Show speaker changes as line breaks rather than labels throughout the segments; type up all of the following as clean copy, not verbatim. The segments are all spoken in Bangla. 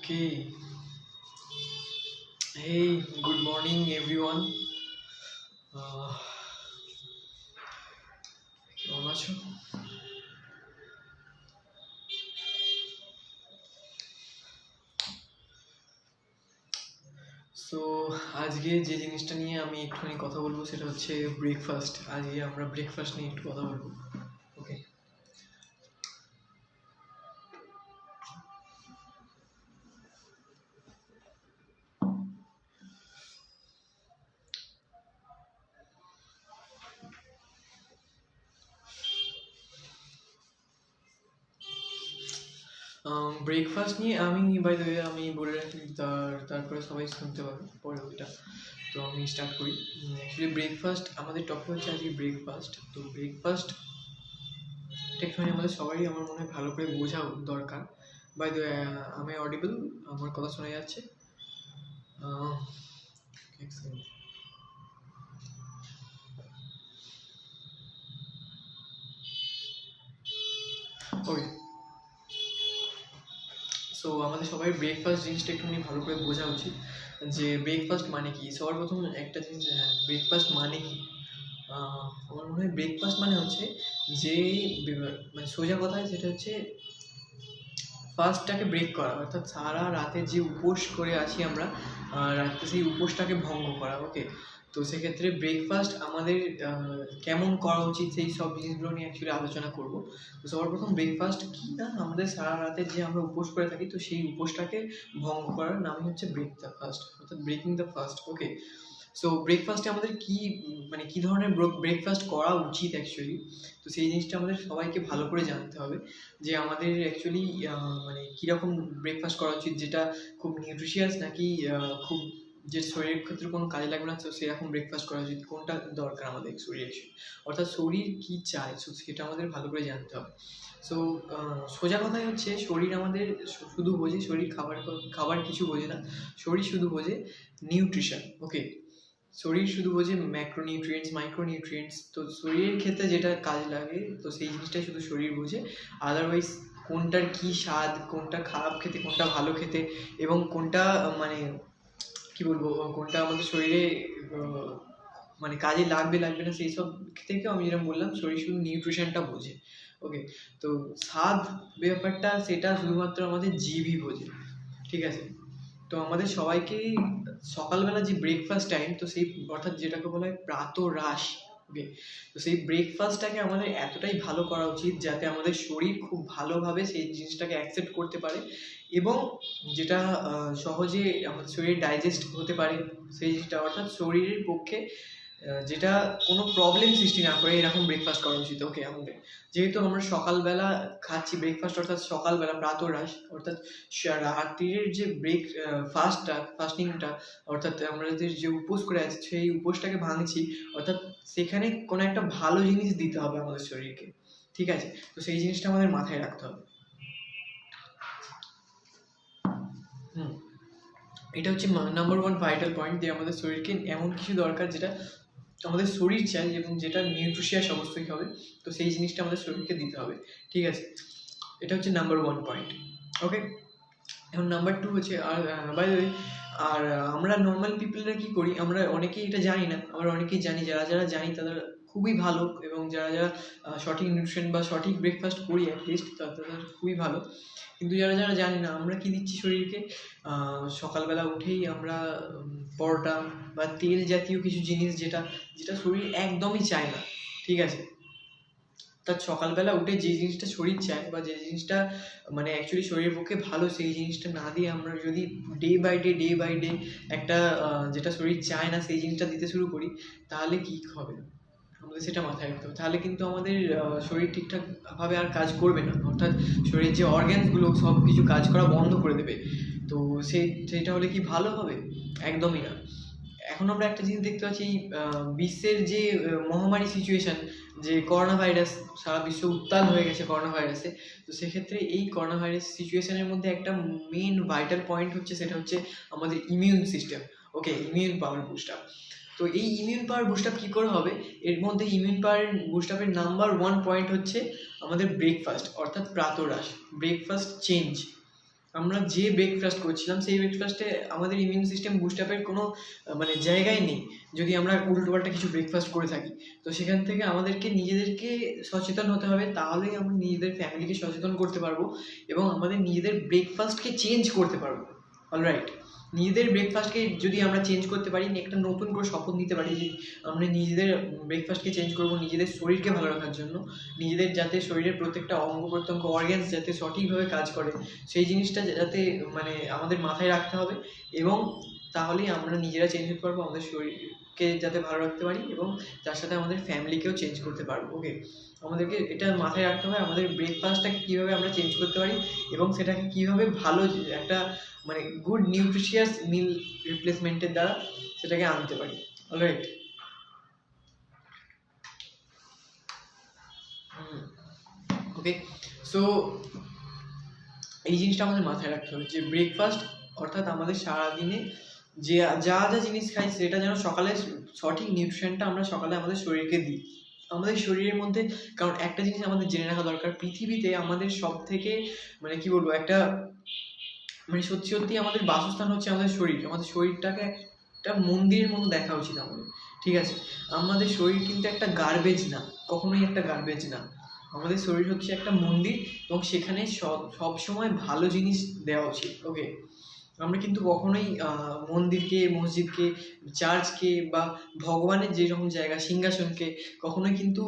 Okay. Hey, good morning, everyone. Uh, কেমন আছো? সো আজকে যে জিনিসটা নিয়ে আমি একটুখানি কথা বলবো সেটা হচ্ছে ব্রেকফাস্ট। আজকে আমরা ব্রেকফাস্ট নিয়ে একটু কথা বলবো। ওকে। ব্রেকফাস্ট নিয়ে বাই দ্য ওয়ে আমি বলে রাখি, তারপরে সবাই শুনতে পাবে পরে ওইটা। তো আমি স্টার্ট করি। অ্যাকচুয়ালি ব্রেকফাস্ট, আমাদের টপিক হচ্ছে আজকে ব্রেকফাস্ট। তো ব্রেকফাস্ট একটুখানি আমাদের সবারই আমার মনে হয় ভালো করে বোঝা দরকার। বাই দ্য ওয়ে, আমি অডিবল? আমার কথা শোনা যাচ্ছে? এক সেকেন্ড। ওকে। সো আমাদের সবাই ব্রেকফাস্ট জিনিসটা একটুখানি ভালো করে বোঝা উচিত যে ব্রেকফাস্ট মানে কি। সবার প্রথম একটা জিনিস, ব্রেকফাস্ট মানে কি। আমার মনে হয় ব্রেকফাস্ট মানে হচ্ছে যে মানে সোজা কথায় যেটা হচ্ছে ফাস্টটাকে ব্রেক করা, অর্থাৎ সারা রাতে যে উপোস করে আছি আমরা, রাতে সেই উপোসটাকে ভঙ্গ করা। ওকে। তো সেক্ষেত্রে ব্রেকফাস্ট আমাদের কেমন করা উচিত সেই সব জিনিসগুলো নিয়ে অ্যাকচুয়ালি আলোচনা করবো। তো সবার প্রথম ব্রেকফাস্ট কি না, আমাদের সারা রাতে যে আমরা উপোস করে থাকি তো সেই উপোসটাকে ভঙ্গ করার নামই হচ্ছে ব্রেক দ্য ফাস্ট, অর্থাৎ breaking the fast. Okay. So ব্রেকফাস্টে আমাদের কি মানে কি ধরনের ব্রেকফাস্ট করা উচিত অ্যাকচুয়ালি, তো সেই জিনিসটা আমাদের সবাইকে ভালো করে জানতে হবে যে আমাদের অ্যাকচুয়ালি মানে কীরকম ব্রেকফাস্ট করা উচিত, যেটা খুব নিউট্রিশিয়াস নাকি খুব যে শরীরের ক্ষেত্রে কোনো কাজে লাগবে না, তো সেরকম ব্রেকফাস্ট করা উচিত, কোনটা দরকার আমাদের শরীর অর্থাৎ শরীর কী চায়, সো সেটা আমাদের ভালো করে জানতে হবে। সো সোজা কথাই হচ্ছে শরীর আমাদের শুধু বোঝে, শরীর খাবার কিছু বোঝে না, শরীর শুধু বোঝে নিউট্রিশন। ওকে। শরীর শুধু বোঝে ম্যাক্রোনিউট্রিয়েন্টস, মাইক্রোনিউট্রিয়েন্টস। তো শরীরের ক্ষেত্রে যেটা কাজে লাগে তো সেই জিনিসটাই শুধু শরীর বোঝে। আদারওয়াইজ কোনটার কী স্বাদ, কোনটা খারাপ খেতে, কোনটা ভালো খেতে, এবং কোনটা মানে কী বলবো, কোনটা আমাদের শরীরে মানে কাজে লাগবে লাগবে না, সেই সব থেকেও আমি যেরকম বললাম শরীর শুধু নিউট্রিশনটা বোঝে। ওকে। তো স্বাদ ব্যাপারটা সেটা শুধুমাত্র আমাদের জিভই বোঝে। ঠিক আছে। তো আমাদের সবাইকেই সকালবেলা যে ব্রেকফাস্ট টাইম, তো সেই অর্থাৎ যেটাকে বলা হয় প্রাতরাশ। ওকে। তো সেই ব্রেকফাস্টটাকে আমাদের এতটাই ভালো করা উচিত যাতে আমাদের শরীর খুব ভালোভাবে সেই জিনিসটাকে অ্যাকসেপ্ট করতে পারে, এবং যেটা সহজে আমাদের শরীরে ডাইজেস্ট হতে পারে সেই জিনিসটা, অর্থাৎ শরীরের পক্ষে যেটা কোনো প্রবলেম সৃষ্টি না করে এরকম ব্রেকফাস্ট করা উচিত। ওকে। আমাদের যেহেতু আমরা সকালবেলা খাচ্ছি ব্রেকফাস্ট, অর্থাৎ সকালবেলা প্রাতরাশ, অর্থাৎ রাত্রির যে ফাস্টিংটা, অর্থাৎ আমরা যে উপোস করে আছি সেই উপোসটাকে ভাঙছি, অর্থাৎ সেখানে কোনো একটা ভালো জিনিস দিতে হবে আমাদের শরীরকে। ঠিক আছে। তো সেই জিনিসটা আমাদের মাথায় রাখতে হবে। এটা হচ্ছে নাম্বার ওয়ান ভাইটাল পয়েন্ট, যে আমাদের শরীরকে এমন কিছু দরকার যেটা আমাদের শরীর চাই এবং যেটা নিউট্রিশিয়াস অবশ্যই হবে, তো সেই জিনিসটা আমাদের শরীরকে দিতে হবে। ঠিক আছে। এটা হচ্ছে নাম্বার ওয়ান পয়েন্ট। ওকে। এখন নাম্বার টু হচ্ছে, আর বাই দ্য ওয়ে, আর আমরা নর্মাল পিপলরা কী করি, আমরা অনেকেই এটা জানি না, আমরা অনেকেই জানি, যারা যারা জানি তারা খুবই ভালো, এবং যারা যারা সঠিক নিউট্রিশন বা সঠিক ব্রেকফাস্ট করি অ্যাটলিস্ট তাদের খুবই ভালো। কিন্তু যারা যারা জানি না, আমরা কি দিচ্ছি শরীরকে, সকালবেলা উঠেই আমরা পরোটা বা তেল জাতীয় কিছু জিনিস, যেটা যেটা শরীর একদমই চায় না। ঠিক আছে। তার সকালবেলা উঠে যে জিনিসটা শরীর চায় বা যে জিনিসটা মানে অ্যাকচুয়ালি শরীরের পক্ষে ভালো, সেই জিনিসটা না দিয়ে আমরা যদি ডে বাই ডে একটা যেটা শরীর চায় না সেই জিনিসটা দিতে শুরু করি, তাহলে কী হবে আমাদের সেটা মাথায় রাখতে হবে। তাহলে কিন্তু আমাদের শরীর ঠিকঠাকভাবে আর কাজ করবে না, অর্থাৎ শরীরের যে অর্গ্যানসগুলো সব কিছু কাজ করা বন্ধ করে দেবে। তো সেইটা হলে কি ভালো হবে? একদমই না। এখন আমরা একটা জিনিস দেখতে পাচ্ছি, বিশ্বের যে মহামারী সিচুয়েশান, যে করোনা ভাইরাস, সারা বিশ্ব উত্তাল হয়ে গেছে করোনা ভাইরাসে। তো সেক্ষেত্রে এই করোনা ভাইরাস সিচুয়েশানের মধ্যে একটা মেন ভাইটাল পয়েন্ট হচ্ছে, সেটা হচ্ছে আমাদের ইমিউন সিস্টেম। ওকে। ইমিউন পাওয়ার বুস্ট আপ। তো এই ইমিউন পাওয়ার বুস্ট আপ কী করে হবে, এর মধ্যে ইমিউন পাওয়ার বুস্ট আপের নাম্বার ওয়ান পয়েন্ট হচ্ছে আমাদের ব্রেকফাস্ট, অর্থাৎ প্রাতরাশ, ব্রেকফাস্ট চেঞ্জ। আমরা যে ব্রেকফাস্ট করছিলাম সেই ব্রেকফাস্টে আমাদের ইমিউন সিস্টেম বুস্ট আপের কোনো মানে জায়গায় নেই যদি আমরা উল্টোপাল্টা কিছু ব্রেকফাস্ট করে থাকি। তো সেখান থেকে আমাদেরকে নিজেদেরকে সচেতন হতে হবে, তাহলেই আমরা নিজেদের ফ্যামিলিকে সচেতন করতে পারবো এবং আমাদের নিজেদের ব্রেকফাস্টকে চেঞ্জ করতে পারবো। অলরাইট, নিজেদের ব্রেকফাস্টকে যদি আমরা চেঞ্জ করতে পারি, একটা নতুন করে শপথ নিতে পারি যে আমরা নিজেদের ব্রেকফাস্টকে চেঞ্জ করবো নিজেদের শরীরকে ভালো রাখার জন্য, নিজেদের যাতে শরীরের প্রত্যেকটা অঙ্গ প্রত্যঙ্গ অর্গ্যানস যাতে সঠিকভাবে কাজ করে সেই জিনিসটা যাতে মানে আমাদের মাথায় রাখতে হবে, এবং তাহলেই আমরা নিজেরা চেঞ্জ হতে পারবো, আমাদের শরীরকে যাতে ভালো রাখতে পারি এবং তার সাথে আমাদের ফ্যামিলিকেও চেঞ্জ করতে পারবো। ওকে, আমাদেরকে এটা মাথায় রাখতে হবে আমাদের ব্রেকফাস্টটাকে কীভাবে আমরা চেঞ্জ করতে পারি এবং সেটাকে কীভাবে ভালো একটা মানে গুড নিউট্রিশিয়াস মিল রিপ্লেসমেন্টের দ্বারা সেটাকে আনতে পারি। অলরাইট, ওকে, সো এই জিনিসটা আমাদের মাথায় রাখতে হবে যে ব্রেকফাস্ট অর্থাৎ আমাদের সারাদিনে যে যা যা জিনিস খাই সেটা যেন সকালে সঠিক নিউট্রিশনটা আমরা সকালে আমাদের শরীরকে দিই আমাদের শরীরের মধ্যে। কারণ একটা জিনিস আমাদের জেনে রাখা দরকার, পৃথিবীতে আমাদের সব থেকে মানে কি বলবো একটা মানে সত্যি সত্যি আমাদের বাসস্থান হচ্ছে আমাদের শরীর। আমাদের শরীরটাকে একটা মন্দিরের মতো দেখা উচিত আমাদের, ঠিক আছে? আমাদের শরীর কিন্তু একটা গার্বেজ না, কখনোই একটা গার্বেজ না। আমাদের শরীর হচ্ছে একটা মন্দির এবং সেখানে সব সময় ভালো জিনিস দেওয়া উচিত। ওকে, আমরা কিন্তু কখনোই মন্দিরকে, মসজিদকে, চার্চকে বা ভগবানের যেরকম জায়গা সিংহাসনকে কখনোই কিন্তু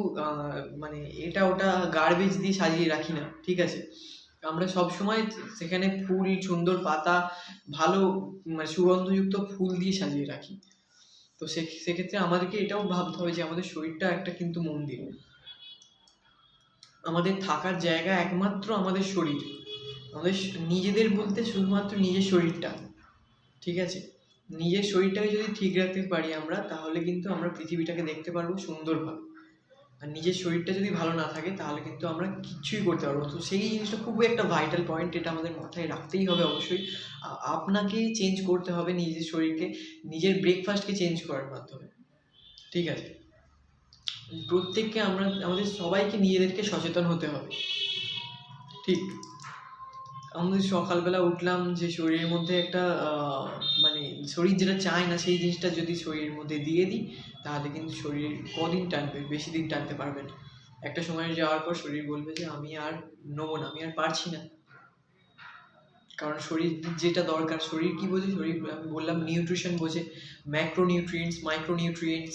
মানে এটা ওটা গার্বেজ দিয়ে সাজিয়ে রাখি না, ঠিক আছে? আমরা সব সময় সেখানে ফুল, সুন্দর পাতা, ভালো মানে সুগন্ধযুক্ত ফুল দিয়ে সাজিয়ে রাখি। তো সেক্ষেত্রে আমাদেরকে এটাও ভাবতে হবে যে আমাদের শরীরটা একটা কিন্তু মন্দির, আমাদের থাকার জায়গা একমাত্র আমাদের শরীর, আমাদের নিজেদের বলতে শুধুমাত্র নিজের শরীরটা, ঠিক আছে? নিজের শরীরটাকে যদি ঠিক রাখতে পারি আমরা, তাহলে কিন্তু আমরা পৃথিবীটাকে দেখতে পারবো সুন্দরভাবে। আর নিজের শরীরটা যদি ভালো না থাকে তাহলে কিন্তু আমরা কিচ্ছুই করতে পারবো না। তো সেই জিনিসটা খুবই একটা ভাইটাল পয়েন্ট, এটা আমাদের মাথায় রাখতেই হবে অবশ্যই। আপনাকে চেঞ্জ করতে হবে নিজের শরীরকে, নিজের ব্রেকফাস্টকে চেঞ্জ করার মাধ্যমে, ঠিক আছে? প্রত্যেককে আমাদের সবাইকে নিজেদেরকে সচেতন হতে হবে, ঠিক? আমাদের সকালবেলা উঠলাম যে শরীরের মধ্যে একটা মানে শরীর যেটা চায় না সেই জিনিসটা যদি শরীরের মধ্যে দিয়ে দিই, তাহলে কিন্তু শরীর কদিন টানবে, বেশি দিন টানতে পারবে না। একটা সময় যাওয়ার পর শরীর বলবে যে আমি আর নেবো না, আমি আর পারছি না। কারণ শরীর যেটা দরকার, শরীর কি বোঝে? শরীর আমি বললাম নিউট্রিশন বোঝে, ম্যাক্রোনিউট্রিয়েন্টস, মাইক্রোনিউট্রিয়েন্টস,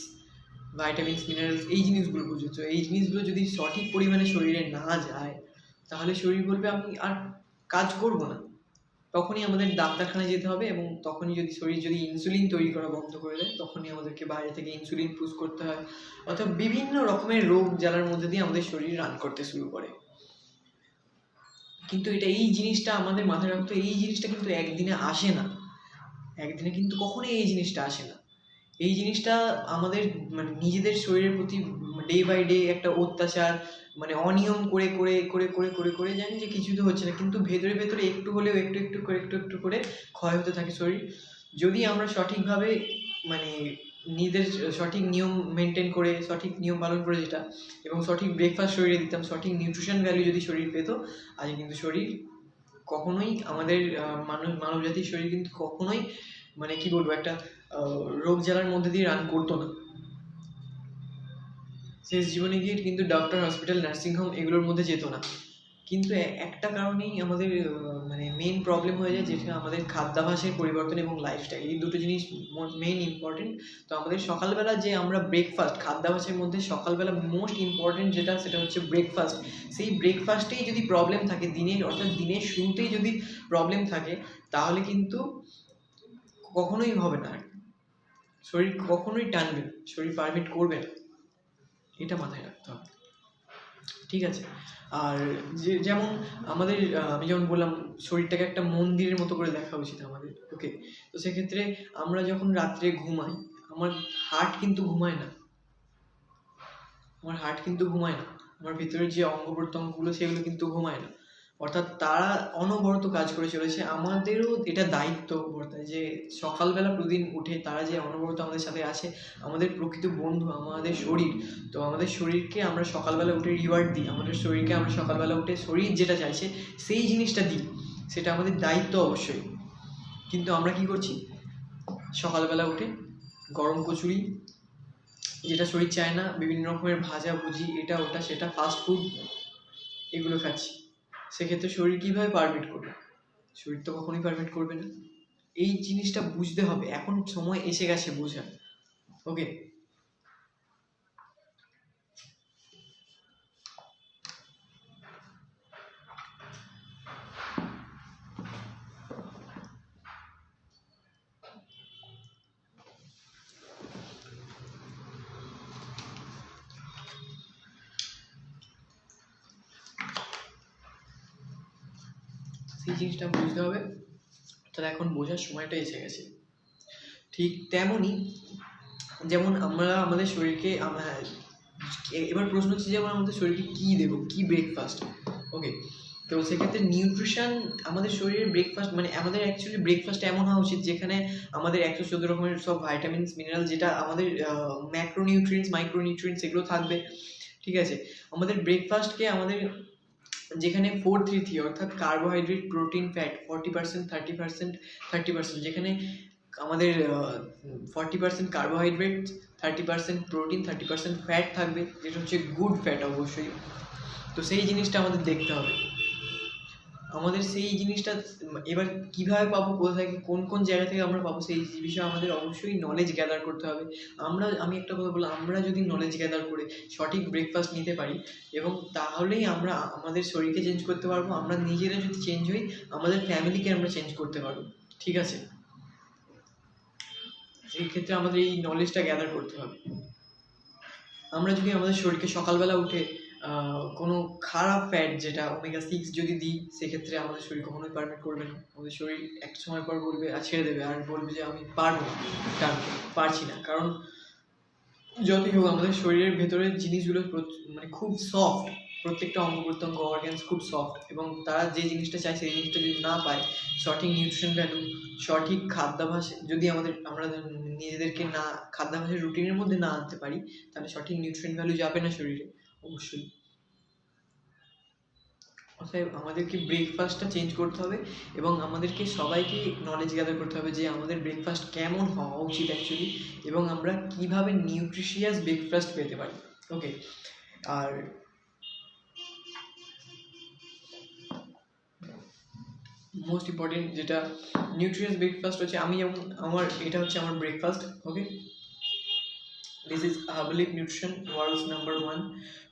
ভাইটামিনস, মিনারেলস, এই জিনিসগুলো বোঝে। তো এই জিনিসগুলো যদি সঠিক পরিমাণে শরীরে না যায়, তাহলে শরীর বলবে আমি আর কাজ করবো না। তখনই আমাদের ডাক্তারখানায় যেতে হবে এবং তখনই যদি শরীর যদি ইনসুলিন তৈরি করা বন্ধ করে দেয়, তখনই আমাদেরকে বাইরে থেকে ইনসুলিন পুশ করতে হয়, অর্থাৎ বিভিন্ন রকমের রোগ জ্বালার মধ্যে দিয়ে আমাদের শরীর রান করতে শুরু করে। কিন্তু এই জিনিসটা আমাদের মাথায় রাখতে, এই জিনিসটা কিন্তু একদিনে আসে না, একদিনে কিন্তু কখনোই এই জিনিসটা আসে না। এই জিনিসটা আমাদের মানে নিজেদের শরীরের প্রতি ডে বাই ডে একটা অত্যাচার, মানে অনিয়ম করে করে করে করে করে করে জানি যে কিছু তো হচ্ছে না, কিন্তু ভেতরে ভেতরে একটু হলেও একটু একটু করে একটু একটু করে ক্ষয় হতে থাকে শরীর। যদি আমরা সঠিকভাবে মানে নিজেদের সঠিক নিয়ম মেনটেন করে, সঠিক নিয়ম পালন করে যেটা, এবং সঠিক ব্রেকফাস্ট শরীরে দিতাম, সঠিক নিউট্রিশন ভ্যালু যদি শরীর পেত, আজ কিন্তু শরীর কখনোই আমাদের মানব জাতির শরীর কিন্তু কখনোই মানে কি বলবো একটা রোগ জ্বালার মধ্যে দিয়ে রান করতো না। শেষ জীবনে গিয়ে কিন্তু ডক্টর, হসপিটাল, নার্সিংহোম এগুলোর মধ্যে যেত না। কিন্তু একটা কারণেই আমাদের মানে মেন প্রবলেম হয়ে যায়, যেটা আমাদের খাদ্যাভ্যাসের পরিবর্তন এবং লাইফস্টাইল, এই দুটো জিনিস মেন ইম্পর্টেন্ট। তো আমাদের সকালবেলা যে আমরা ব্রেকফাস্ট, খাদ্যাভ্যাসের মধ্যে সকালবেলা মোস্ট ইম্পর্টেন্ট যেটা, সেটা হচ্ছে ব্রেকফাস্ট। সেই ব্রেকফাস্টেই যদি প্রবলেম থাকে দিনের, অর্থাৎ দিনের শুরুতেই যদি প্রবলেম থাকে, তাহলে কিন্তু কখনোই হবে না, শরীর কখনোই টানবে, শরীর পারমিট করবে না, এটা মাথায় রাখতে হবে, ঠিক আছে? আর যেমন আমাদের আমি যেমন বললাম শরীরটাকে একটা মন্দিরের মতো করে দেখা উচিত আমাদের। ওকে, তো সেক্ষেত্রে আমরা যখন রাত্রে ঘুমাই, আমার হার্ট কিন্তু ঘুমায় না, আমার ভিতরের যে অঙ্গ প্রত্যঙ্গগুলো সেগুলো কিন্তু ঘুমায় না, অর্থাৎ তারা অনবরত কাজ করে চলেছে। আমাদেরও এটা দায়িত্ব বর্তায় যে সকালবেলা প্রতিদিন উঠে তারা যে অনবরত আমাদের সাথে আছে, আমাদের প্রকৃত বন্ধু আমাদের শরীর। তো আমাদের শরীরকে আমরা সকালবেলা উঠে রিওয়ার্ড দিই, আমাদের শরীরকে আমরা সকালবেলা উঠে শরীর যেটা চাইছে সেই জিনিসটা দিই, সেটা আমাদের দায়িত্ব অবশ্যই। কিন্তু আমরা কি করছি, সকালবেলা উঠে গরম কচুরি, যেটা শরীর চায় না, বিভিন্ন রকমের ভাজা ভুজি, এটা ওটা সেটা ফাস্ট ফুড, এগুলো খাচ্ছি। সেক্ষেত্রে শরীর কীভাবে পারমিট করবে? শরীর তো কখনোই পারমিট করবে না। এই জিনিসটা বুঝতে হবে, এখন সময় এসে গেছে বোঝার। ওকে, সেই জিনিসটা বুঝতে হবে, তাহলে এখন বোঝার সময়টা এসে গেছে। ঠিক তেমনই যেমন আমরা আমাদের শরীরকে এবার প্রশ্ন হচ্ছে যে আমরা আমাদের শরীরকে কী দেবো, কী ব্রেকফাস্ট। ওকে, তো সেক্ষেত্রে নিউট্রিশন, আমাদের শরীরের ব্রেকফাস্ট মানে আমাদের অ্যাকচুয়ালি ব্রেকফাস্ট এমন হওয়া উচিত যেখানে আমাদের 114 রকমের সব ভাইটামিনস, মিনারেল, যেটা আমাদের ম্যাক্রোনিউট্রিয়েন্টস, মাইক্রোনিউট্রিয়েন্টস এগুলো থাকবে। ঠিক আছে, আমাদের ব্রেকফাস্টকে আমাদের যেখানে 4-3-3 অর্থাৎ কার্বোহাইড্রেট, প্রোটিন, ফ্যাট 40%, 30%, 30%, যেখানে আমাদের 40% কার্বোহাইড্রেট, 30% প্রোটিন, 30% ফ্যাট থাকবে, যেটা হচ্ছে গুড ফ্যাট অবশ্যই। তো সেই জিনিসটা আমাদের দেখতে হবে। আমাদের সেই জিনিসটা এবার কীভাবে পাবো, কোথা থেকে, কোন কোন জায়গা থেকে আমরা পাবো, সেই বিষয়ে আমাদের অবশ্যই নলেজ গ্যাদার করতে হবে। আমি একটা কথা বললাম, আমরা যদি নলেজ গ্যাদার করে সঠিক ব্রেকফাস্ট নিতে পারি, এবং তাহলেই আমরা আমাদের শরীরকে চেঞ্জ করতে পারবো। আমরা নিজেরা যদি চেঞ্জ হই, আমাদের ফ্যামিলিকে আমরা চেঞ্জ করতে পারবো। ঠিক আছে, সেই ক্ষেত্রে আমাদের এই নলেজটা গ্যাদার করতে হবে। আমরা যদি আমাদের শরীরকে সকালবেলা উঠে কোনো খারাপ ফ্যাট, যেটা ওমেগা 6 যদি দিই, সেক্ষেত্রে আমাদের শরীর কখনোই পারমিট করবে না। আমাদের শরীর একটা সময় পর বলবে, আর ছেড়ে দেবে, আর বলবে যে আমি পারবো না, পারছি না। কারণ যতই হোক আমাদের শরীরের ভেতরের জিনিসগুলো মানে খুব সফট, প্রত্যেকটা অঙ্গ প্রত্যঙ্গ, অর্গ্যানস খুব সফট, এবং তারা যে জিনিসটা চায় সেই জিনিসটা যদি না পায়, সঠিক নিউট্রিশন ভ্যালু, সঠিক খাদ্যাভ্যাস যদি আমরা নিজেদেরকে না খাদ্যাভ্যাসের রুটিনের মধ্যে না আনতে পারি, তাহলে সঠিক নিউট্রিশন ভ্যালু যাবে না শরীরে অবশ্যই। অতএব আমাদেরকে ব্রেকফাস্টটা চেঞ্জ করতে হবে, এবং আমাদেরকে সবাইকে নলেজ গ্যাদার করতে হবে যে আমাদের ব্রেকফাস্ট কেমন হওয়া উচিত অ্যাকচুয়ালি, এবং আমরা কিভাবে নিউট্রিশিয়াস ব্রেকফাস্ট পেতে পারি। ওকে, আর মোস্ট ইম্পর্টেন্ট যেটা নিউট্রিশিয়াস ব্রেকফাস্ট হচ্ছে, এটা হচ্ছে আমার breakfast. Okay, this is Herbalife nutrition, world's number 1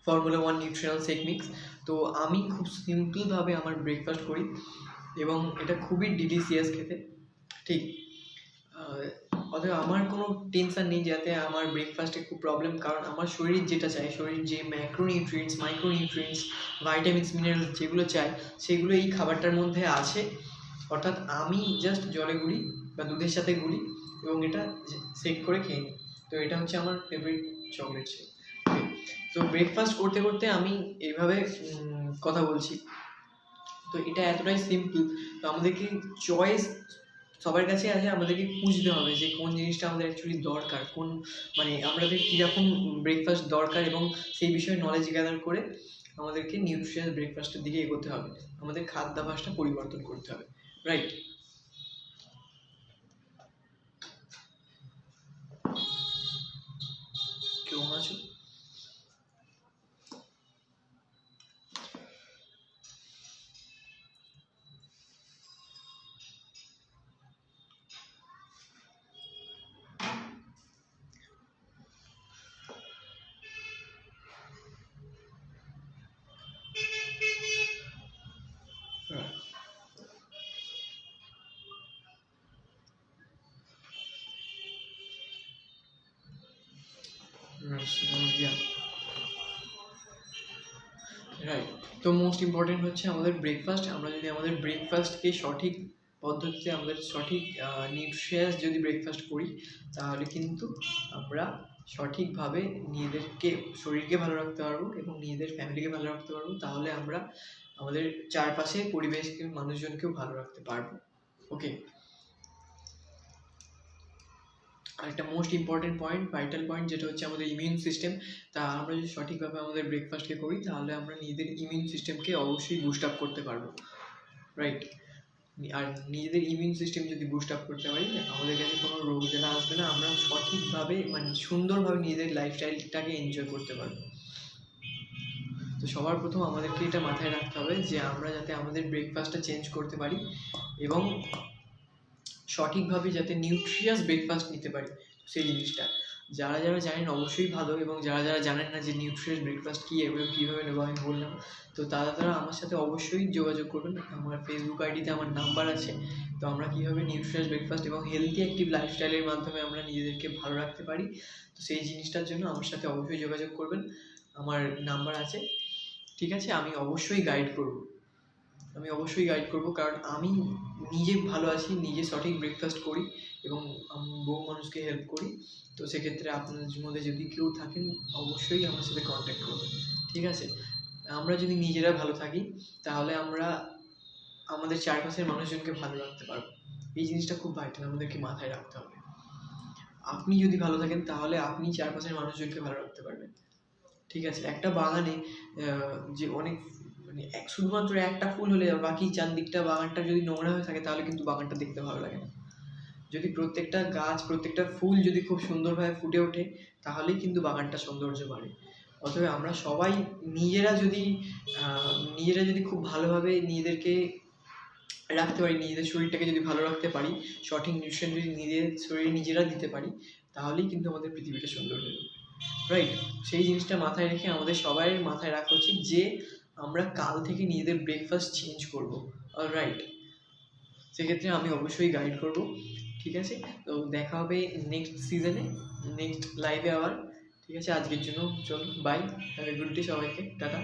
formula 1 nutritional shake mix. তো আমি খুব সিম্পলভাবে আমার ব্রেকফাস্ট করি, এবং এটা খুবই ডিলিশিয়াস খেতে। ঠিক, অতএব আমার কোনো টেনশন নেই যাতে আমার ব্রেকফাস্টে খুব প্রবলেম, কারণ আমার শরীর যেটা চায়, শরীর যে ম্যাক্রোনিউট্রিয়েন্টস, মাইক্রোনিউট্রিয়েন্টস, ভাইটামিনস, মিনারেলস যেগুলো চায়, সেগুলো এই খাবারটার মধ্যে আছে। অর্থাৎ আমি জাস্ট জলে গুলি বা দুধের সাথে গুলি, এবং এটা সেক করে খেয়ে নিই। তো এটা হচ্ছে আমার ফেভারিট চকলেট শেক। তো ব্রেকফাস্ট করতে করতে আমি এইভাবে কথা বলছি। তো এটা এতটাই সিম্পল। তো আমাদেরকে চয়েস সবার কাছে আছে, আমাদেরকে খুঁজতে হবে যে কোন জিনিসটা আমাদের অ্যাকচুয়ালি দরকার, মানে আমাদের কীরকম ব্রেকফাস্ট দরকার, এবং সেই বিষয়ে নলেজ গ্যাদার করে আমাদেরকে নিউট্রিশিয়াস ব্রেকফাস্টের দিকে এগোতে হবে। আমাদের খাদ্যাভ্যাসটা পরিবর্তন করতে হবে, রাইট? কেমন আছো? রাইট, তো মোস্ট ইম্পর্টেন্ট হচ্ছে আমাদের ব্রেকফাস্ট। আমরা যদি আমাদের ব্রেকফাস্টকে সঠিক পদ্ধতিতে, আমাদের সঠিক নিউট্রিশিয়াস যদি ব্রেকফাস্ট করি, তাহলে কিন্তু আমরা সঠিকভাবে নিজেদেরকে, শরীরকে ভালো রাখতে পারবো, এবং নিজেদের ফ্যামিলিকে ভালো রাখতে পারবো। তাহলে আমরা আমাদের চারপাশে পরিবেশকে, মানুষজনকেও ভালো রাখতে পারবো। ওকে, আরেকটা most important point, vital point, যেটা হচ্ছে আমাদের ইমিউন সিস্টেম। তা আমরা যদি সঠিকভাবে আমাদের ব্রেকফাস্টকে করি, তাহলে আমরা নিজেদের ইমিউন সিস্টেমকে অবশ্যই বুস্ট আপ করতে পারবো, রাইট? আর নিজেদের ইমিউন সিস্টেম যদি বুস্ট আপ করতে পারি, আমাদের কাছে কোনো রোগ জ্বালা আসবে না, আমরা সঠিকভাবে মানে সুন্দরভাবে নিজেদের লাইফস্টাইলটাকে এনজয় করতে পারবো। তো সবার প্রথম আমাদেরকে এটা মাথায় রাখতে হবে যে আমরা যাতে আমাদের ব্রেকফাস্টটা চেঞ্জ করতে পারি এবং সঠিকভাবে যাতে নিউট্রিয়াস ব্রেকফাস্ট নিতে পারি, সেই জিনিসটা যারা যারা জানেন অবশ্যই ভালো, এবং যারা যারা জানেন না যে নিউট্রিয়াস ব্রেকফাস্ট কী এবং কীভাবে নেবো আমি বললাম, তো তারা আমার সাথে অবশ্যই যোগাযোগ করবেন। আমার ফেসবুক আইডিতে আমার নাম্বার আছে। তো আমরা কীভাবে নিউট্রিয়াস ব্রেকফাস্ট এবং হেলদি অ্যাক্টিভ লাইফস্টাইলের মাধ্যমে আমরা নিজেদেরকে ভালো রাখতে পারি, তো সেই জিনিসটার জন্য আমার সাথে অবশ্যই যোগাযোগ করবেন। আমার নাম্বার আছে, ঠিক আছে? আমি অবশ্যই গাইড করব, কারণ আমি নিজে ভালো আছি, নিজে সঠিক ব্রেকফাস্ট করি এবং বহু মানুষকে হেল্প করি। তো সেক্ষেত্রে আপনাদের মধ্যে যদি কেউ থাকেন অবশ্যই আমার সাথে কন্ট্যাক্ট করবেন, ঠিক আছে? আমরা যদি নিজেরা ভালো থাকি তাহলে আমরা আমাদের চারপাশের মানুষজনকে ভালো রাখতে পারবো। এই জিনিসটা খুব ভাইটাল, আমাদেরকে মাথায় রাখতে হবে। আপনি যদি ভালো থাকেন তাহলে আপনি চারপাশের মানুষজনকে ভালো রাখতে পারবেন, ঠিক আছে? একটা বাগানে যে অনেক মানে শুধুমাত্র একটা ফুল হলে বাকি চারদিকটা বাগানটা যদি নোংরা হয়ে থাকে তাহলে কিন্তু বাগানটা দেখতে ভালো লাগে না। যদি প্রত্যেকটা গাছ, প্রত্যেকটা ফুল যদি খুব সুন্দরভাবে ফুটে ওঠে তাহলেই কিন্তু বাগানটা সৌন্দর্য বাড়ে। অতএব আমরা সবাই নিজেরা যদি খুব ভালোভাবে নিজেদেরকে রাখতে পারি, নিজেদের শরীরটাকে যদি ভালো রাখতে পারি, সঠিক নিউট্রিশন যদি নিজের শরীরে নিজেরা দিতে পারি, তাহলেই কিন্তু আমাদের পৃথিবীটা সুন্দর হয়ে যাবে, রাইট? সেই জিনিসটা মাথায় রেখে আমাদের সবাই মাথায় রাখা উচিত যে আমরা কাল থেকে নিজেদের ব্রেকফাস্ট চেঞ্জ করবো, রাইট? সেক্ষেত্রে আমি অবশ্যই গাইড করব, ঠিক আছে? তো দেখা হবে নেক্সট সিজনে, নেক্সট লাইভে আবার, ঠিক আছে? আজকের জন্য চল, bye, have a good day সবাইকে, টাটা।